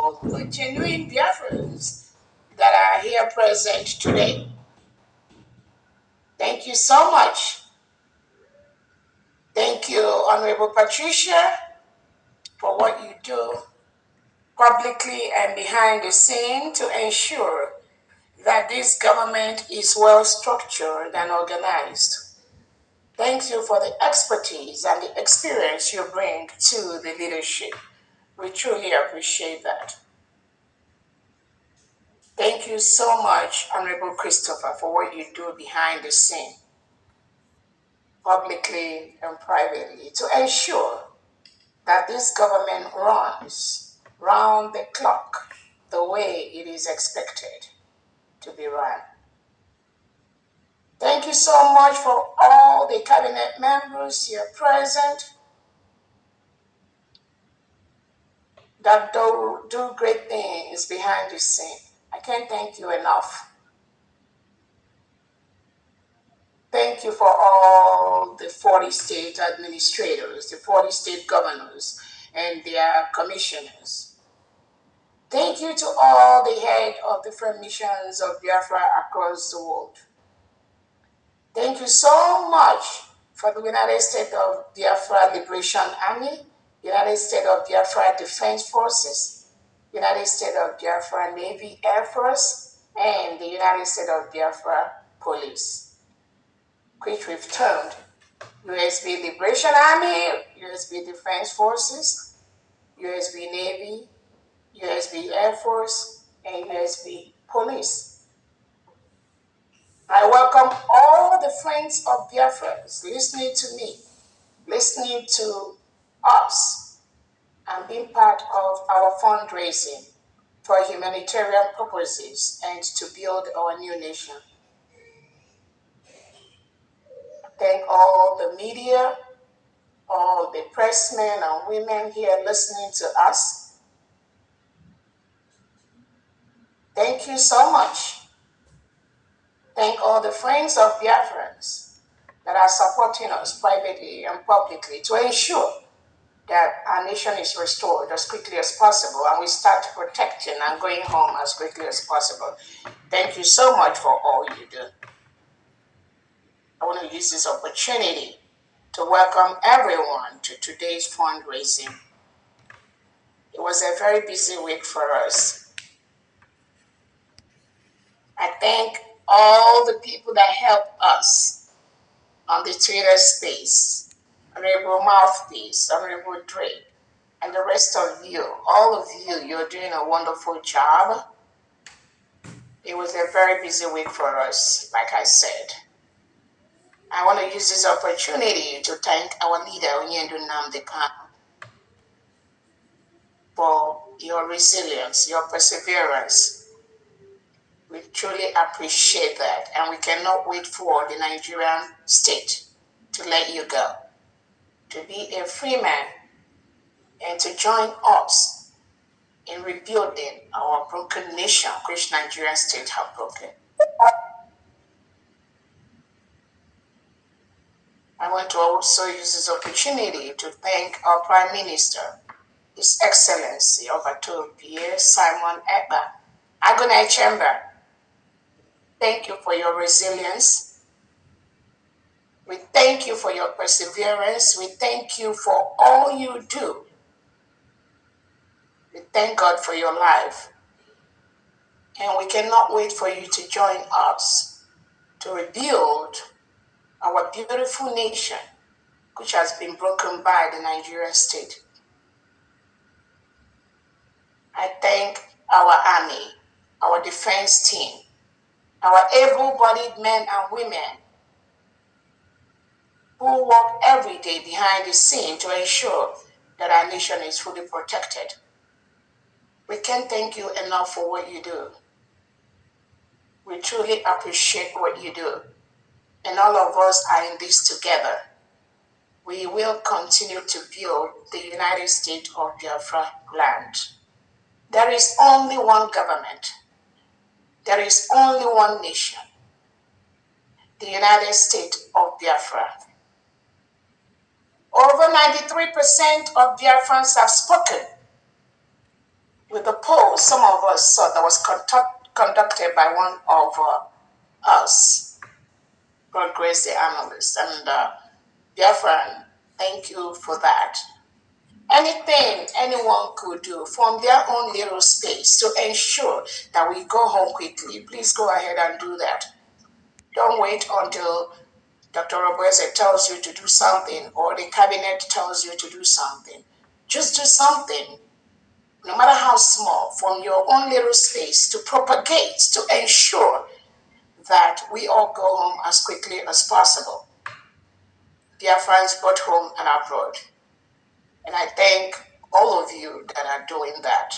all the genuine Biafrans that are here present today. Thank you so much. Thank you, Honorable Patricia, for what you do publicly and behind the scene to ensure that this government is well structured and organized. Thank you for the expertise and the experience you bring to the leadership. We truly appreciate that. Thank you so much, Honorable Christopher, for what you do behind the scene, publicly and privately, to ensure that this government runs round the clock the way it is expected to be run. Thank you so much for all the cabinet members here present that do great things behind the scene. I can't thank you enough. Thank you for all the 40 state administrators, the 40 state governors, and their commissioners. Thank you to all the head of different missions of Biafra across the world. Thank you so much for the United States of Biafra Liberation Army, United States of Biafra Defense Forces, United States of Biafra Navy Air Force, and the United States of Biafra Police, which we've termed USB Liberation Army, USB Defense Forces, USB Navy, USB Air Force, and USB Police. I welcome all the friends of Biafrans listening to me, listening to us, and being part of our fundraising for humanitarian purposes and to build our new nation. Thank all the media, all the pressmen and women here listening to us. Thank you so much. Thank all the friends of Biafrans that are supporting us privately and publicly to ensure that our nation is restored as quickly as possible and we start protecting and going home as quickly as possible. Thank you so much for all you do. I want to use this opportunity to welcome everyone to today's fundraising. It was a very busy week for us. I thank all the people that helped us on the Twitter space, Honorable Mouthpiece, Honorable Dre, and the rest of you, all of you, you're doing a wonderful job. It was a very busy week for us, like I said. I want to use this opportunity to thank our leader, Onyendu Nnamdi, for your resilience, your perseverance. We truly appreciate that, and we cannot wait for the Nigerian state to let you go, to be a free man, and to join us in rebuilding our broken nation, which Nigerian state have broken. I want to also use this opportunity to thank our Prime Minister, His Excellency Obato Pierre Simon Ekpa, Agunai Chamber. Thank you for your resilience. We thank you for your perseverance. We thank you for all you do. We thank God for your life. And we cannot wait for you to join us to rebuild our beautiful nation, which has been broken by the Nigerian state. I thank our army, our defense team, our able-bodied men and women who work every day behind the scene to ensure that our nation is fully protected. We can't thank you enough for what you do. We truly appreciate what you do. And all of us are in this together. We will continue to build the United States of Biafra land. There is only one government. There is only one nation. The United States of Biafra. Over 93% of Biafrans have spoken. with the poll some of us saw that was conducted by one of us, Grace the analyst, and Biafran, thank you for that. Anything anyone could do from their own little space to ensure that we go home quickly, please go ahead and do that. Don't wait until Dr. ORABUEZE tells you to do something or the cabinet tells you to do something. Just do something, no matter how small, from your own little space to propagate, to ensure that we all go home as quickly as possible. Dear friends, both home and abroad. And I thank all of you that are doing that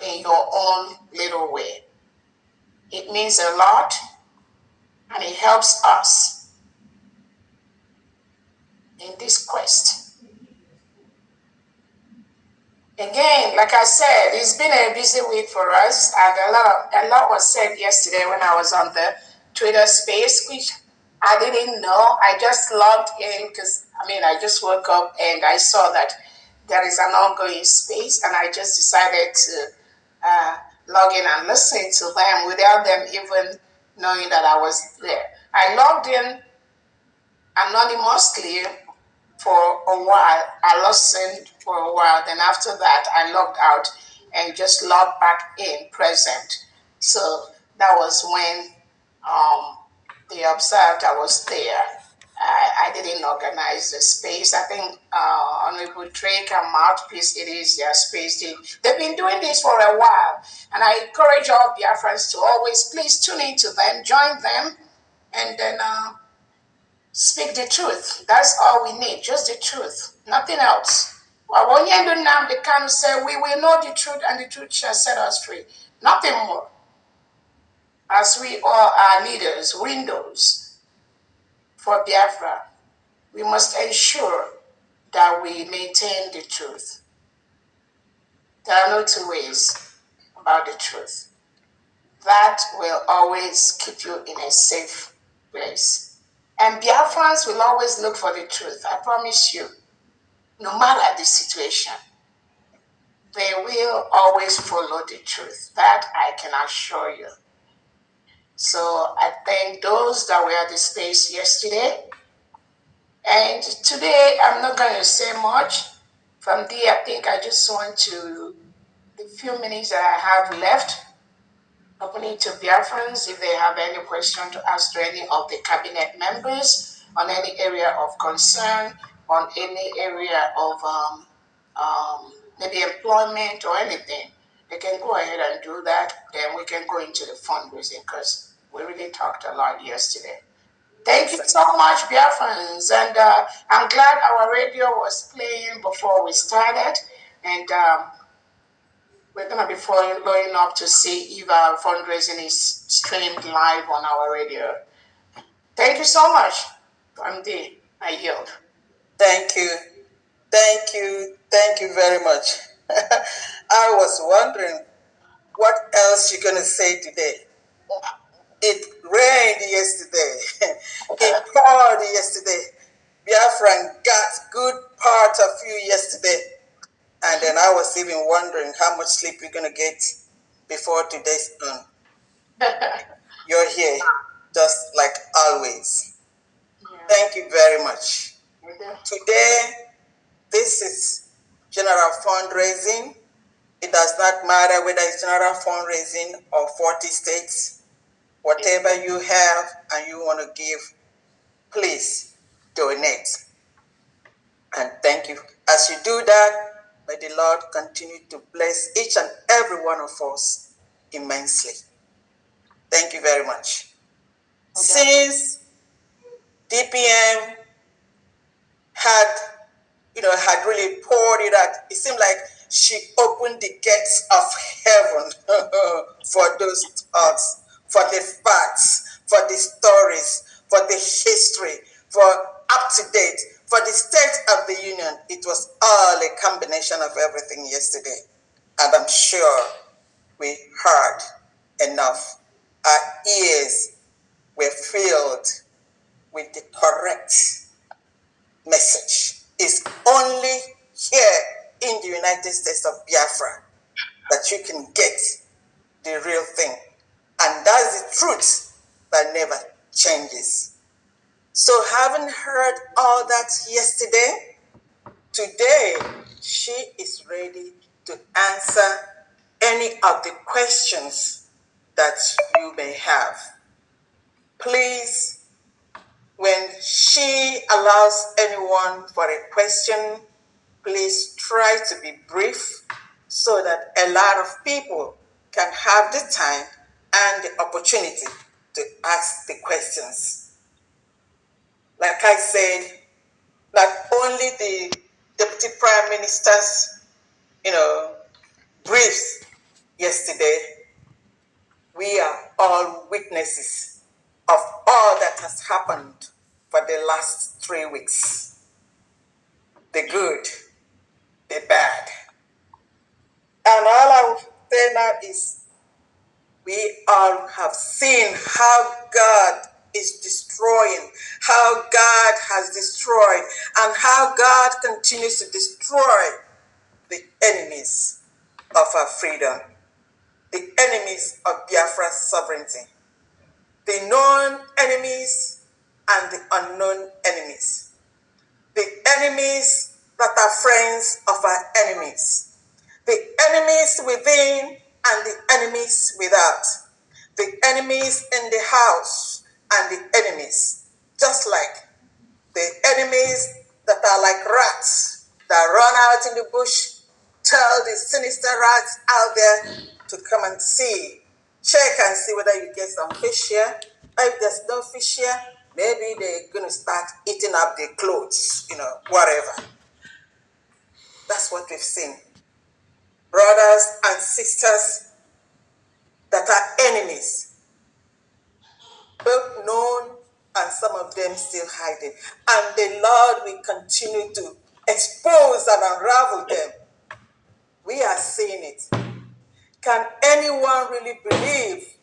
in your own little way. It means a lot and it helps us in this quest. Again, like I said, it's been a busy week for us, and a lot was said yesterday when I was on the Twitter space, which I didn't know. I just logged in because I just woke up and I saw that there is an ongoing space, and I just decided to log in and listen to them without them even knowing that I was there. I logged in anonymously for a while. I listened for a while. Then after that, I logged out and just logged back in present. So that was when they observed I was there. I didn't organize the space. I think Honorable Drake and Mouthpiece, it is their space. They've been doing this for a while. And I encourage all Biafrans to always please tune into them, join them, and then speak the truth. That's all we need, just the truth, nothing else. Well, when you do now, they can say, we will know the truth and the truth shall set us free. Nothing more. As we all are leaders, windows for Biafra, we must ensure that we maintain the truth. There are no two ways about the truth. That will always keep you in a safe place. And Biafrans will always look for the truth, I promise you. No matter the situation, they will always follow the truth. That I can assure you. So I thank those that were at the space yesterday. And today, I'm not going to say much. From there, I think I just want to, the few minutes that I have left, opening to Biafrans if they have any question to ask to any of the cabinet members on any area of concern, on any area of maybe employment or anything. They can go ahead and do that. Then we can go into the fundraising because we really talked a lot yesterday. Thank you so much, Biafrans. And I'm glad our radio was playing before we started. And we're going to be following up to see if our fundraising is streamed live on our radio. Thank you so much. Andy, I yield. Thank you. Thank you. Thank you very much. I was wondering what else you're going to say today. It rained yesterday. It poured yesterday. Biafran got good part of you yesterday. And then I was even wondering how much sleep you're going to get before today's done. You're here, just like always. Yeah. Thank you very much. Today, this is general fundraising. It does not matter whether it's general fundraising or 40 states. Whatever you have and you want to give, please donate. And thank you. As you do that, may the Lord continue to bless each and every one of us immensely. Thank you very much. Okay. Since DPM had really poured it out, it seemed like she opened the gates of heaven for those thoughts, for the facts, for the stories, for the history, for up to date, for the State of the Union. It was all a combination of everything yesterday. And I'm sure we heard enough. Our ears were filled with the correct message. It's only here in the United States of Biafra that you can get the real thing. And that's the truth that never changes. So having heard all that yesterday, today she is ready to answer any of the questions that you may have. Please, when she allows anyone for a question, please try to be brief so that a lot of people can have the time and the opportunity to ask the questions. Like I said, not only the Deputy Prime Minister's, briefs yesterday, we are all witnesses of all that has happened for the last 3 weeks. The good, the bad. And all I will say now is we all have seen how God is destroying, how God has destroyed, and how God continues to destroy the enemies of our freedom, the enemies of Biafra's sovereignty, the known enemies and the unknown enemies, the enemies that are friends of our enemies, the enemies within and the enemies without, the enemies in the house and the enemies, just like the enemies that are like rats that run out in the bush, tell the sinister rats out there to come and see, check and see whether you get some fish here. If there's no fish here, maybe they're going to start eating up their clothes, whatever. That's what we've seen. Brothers and sisters that are enemies, both known and some of them still hiding. And the Lord will continue to expose and unravel them. We are seeing it. Can anyone really believe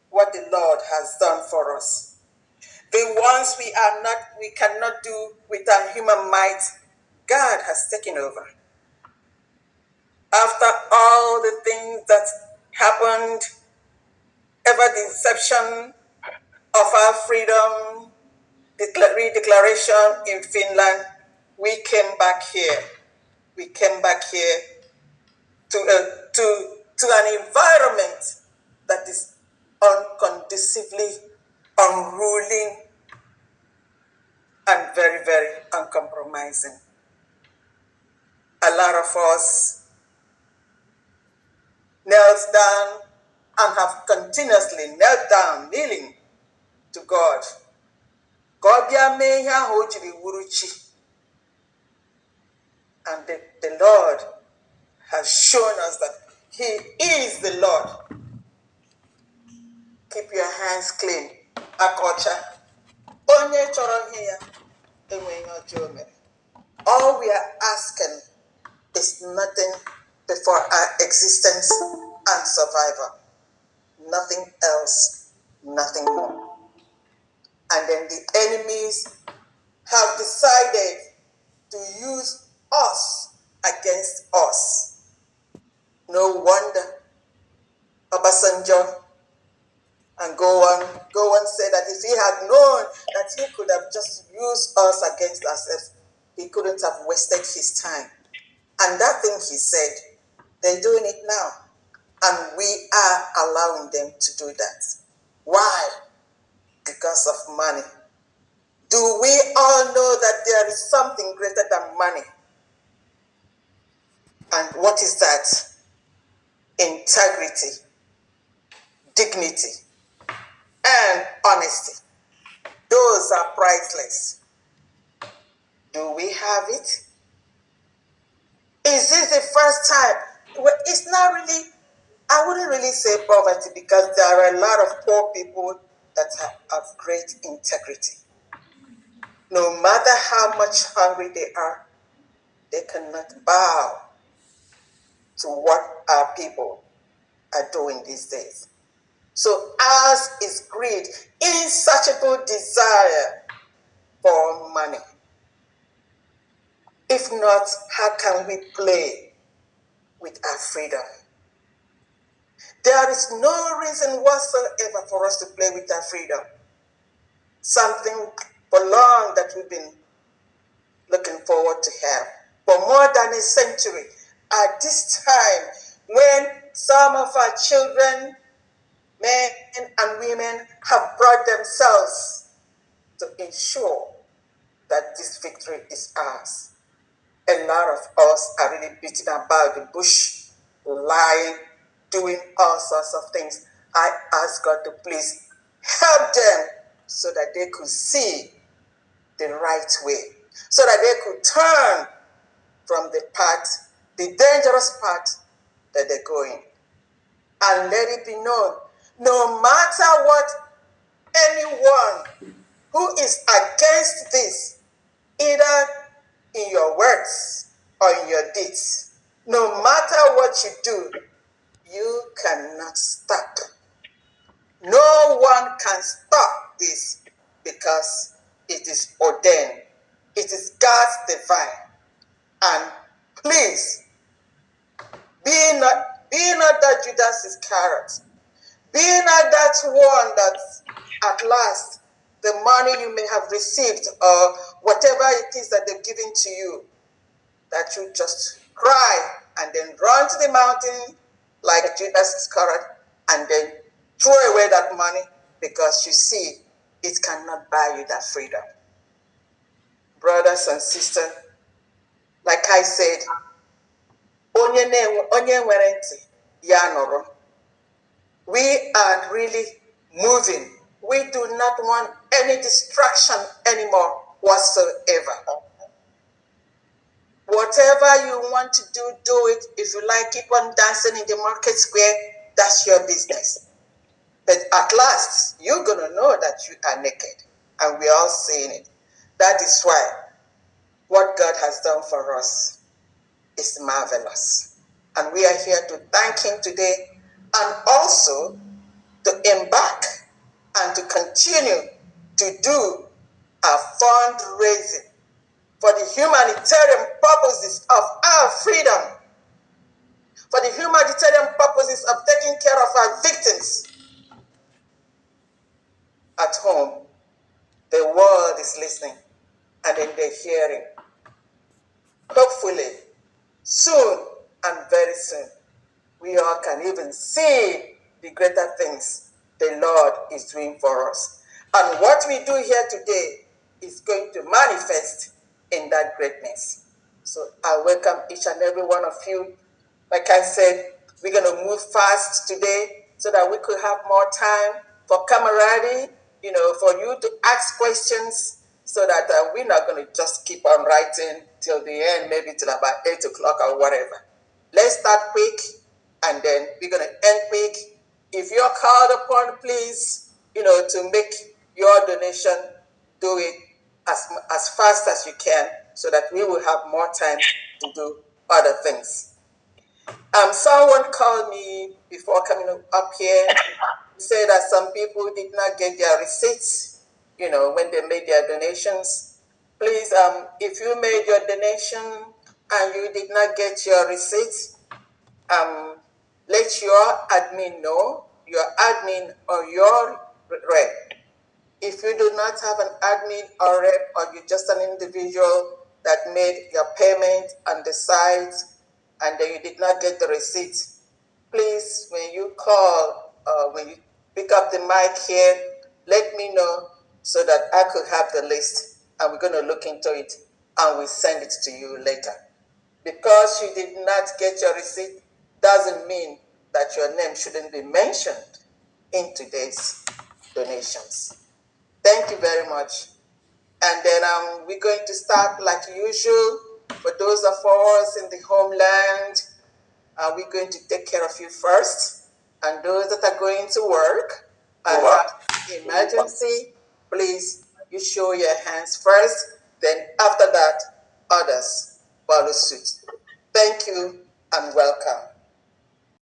what the Lord has done for us? The ones we cannot do with our human might, God has taken over. After all the things that happened, ever the inception of our freedom, redeclaration in Finland, we came back here. We came back here to an environment that is unconducively unruly and very, very uncompromising. A lot of us knelt down and have continuously knelt down, kneeling to God. And the Lord has shown us that He is the Lord. Keep your hands clean. Akocha. Onye choro here, enweghị ọjọọ mere. All we are asking is nothing before our existence and survival. Nothing else, nothing more. And then the enemies have decided to use us against us. No wonder Obasanjo and go on say that if he had known that he could have just used us against ourselves, he couldn't have wasted his time. And that thing he said, they're doing it now. And we are allowing them to do that. Why? Because of money. Do we all know that there is something greater than money? And what is that? Integrity, dignity, and honesty. Those are priceless. Do we have it? Is this the first time? Well, it's not really, I wouldn't really say poverty, because there are a lot of poor people that have great integrity. No matter how much hungry they are, they cannot bow to what our people are doing these days. So ours is greed, insatiable desire for money. If not, how can we play with our freedom? There is no reason whatsoever for us to play with our freedom. Something for long that we've been looking forward to have. For more than a century, at this time, when some of our children, men and women, have brought themselves to ensure that this victory is ours. A lot of us are really beating about the bush, lying, doing all sorts of things. I ask God to please help them so that they could see the right way, so that they could turn from the path, the dangerous path that they're going. And let it be known, no matter what anyone who is against this, either in your words or in your deeds, no matter what you do, you cannot stop. No one can stop this because it is ordained. It is God's divine. And please, be not that Judas Iscariot. Be not that one that at last the money you may have received or whatever it is that they've given to you, that you just cry and then run to the mountain like Judas Iscariot and then throw away that money because you see it cannot buy you that freedom. Brothers and sisters, like I said, onye nwere ntị ya nụrụ. We are really moving. We do not want any distraction anymore whatsoever. Whatever you want to do, do it. If you like, keep on dancing in the market square, that's your business. But at last, you're going to know that you are naked. And we're all seeing it. That is why what God has done for us is marvelous. And we are here to thank Him today and also to embark and to continue to do our fundraising for the humanitarian purposes of our freedom, for the humanitarian purposes of taking care of our victims at home. The world is listening and then they're hearing. Hopefully, soon and very soon, we all can even see the greater things the Lord is doing for us. And what we do here today is going to manifest in that greatness. So I welcome each and every one of you. Like I said, we're going to move fast today so that we could have more time for camaraderie, for you to ask questions so that we're not going to just keep on writing till the end, maybe till about 8 o'clock or whatever. Let's start quick and then we're going to end quick. If you're called upon, please, to make your donation, do it as fast as you can so that we will have more time to do other things. Someone called me before coming up here, say that some people did not get their receipts, when they made their donations. Please, if you made your donation and you did not get your receipts, let your admin know, your admin or your rep. If you do not have an admin or rep, or you're just an individual that made your payment on the site and then you did not get the receipt, please, when you call, when you pick up the mic here, let me know so that I could have the list and we're going to look into it and we'll send it to you later. Because you did not get your receipt doesn't mean that your name shouldn't be mentioned in today's donations. Thank you very much. And then we're going to start like usual. For those of us in the homeland, we're going to take care of you first. And those that are going to work and have emergency, please, you show your hands first. Then after that, others follow suit. Thank you and welcome.